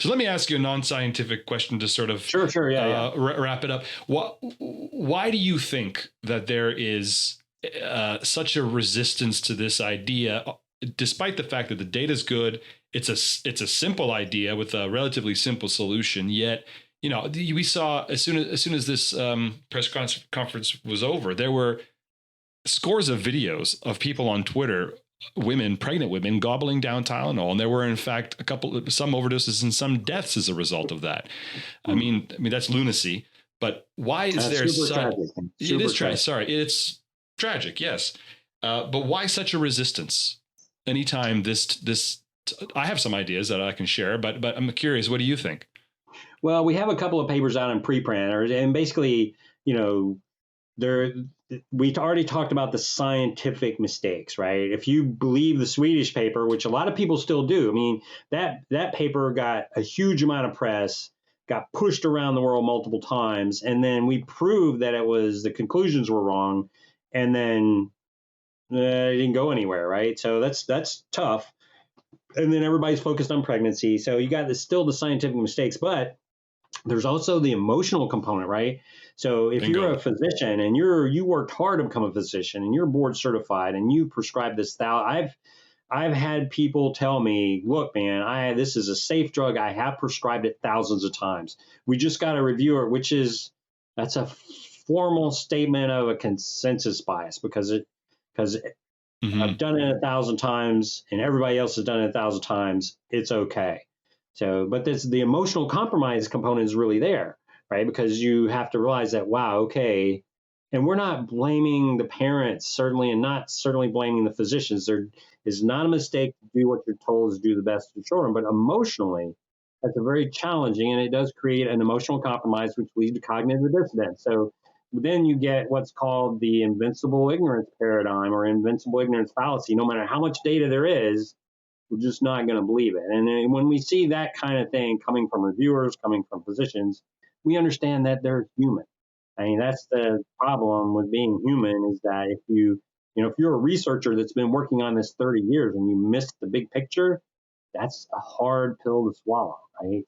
So let me ask you a non-scientific question to sort of Sure, yeah. Wrap it up. Why do you think that there is such a resistance to this idea, despite the fact that the data is good? It's a simple idea with a relatively simple solution. Yet, we saw as soon as this press conference was over, there were scores of videos of people on Twitter, pregnant women, gobbling down Tylenol, and there were in fact some overdoses and some deaths as a result of that. I mean that's lunacy. But why is there such? Tragic. It is tragic. Sorry, it's tragic. Yes, but why such a resistance? Anytime this, I have some ideas that I can share, but I'm curious. What do you think? Well, we have a couple of papers out in preprint, and basically, we already talked about the scientific mistakes, right? If you believe the Swedish paper, which a lot of people still do, I mean, that paper got a huge amount of press, got pushed around the world multiple times, and then we proved that the conclusions were wrong, and then it didn't go anywhere, right? So that's tough. And then everybody's focused on pregnancy. So you got still the scientific mistakes, but there's also the emotional component, right? So if you're a physician and you worked hard to become a physician and you're board certified and you prescribe this, I've had people tell me, look, man, this is a safe drug. I have prescribed it thousands of times. We just got a reviewer, that's a formal statement of a consensus bias because I've done it 1,000 times and everybody else has done it 1,000 times. It's okay. So, but the emotional compromise component is really there, right? Because you have to realize that, wow, okay. And we're not blaming the parents, certainly, and not certainly blaming the physicians. There is not a mistake to do what you're told is do the best for children, but emotionally, that's a very challenging, and it does create an emotional compromise, which leads to cognitive dissonance. So then you get what's called the invincible ignorance paradigm or invincible ignorance fallacy. No matter how much data there is, we're just not going to believe it. And then when we see that kind of thing coming from reviewers, coming from physicians, we understand that they're human. I mean, that's the problem with being human is that if you're a researcher that's been working on this 30 years and you miss the big picture, that's a hard pill to swallow, right?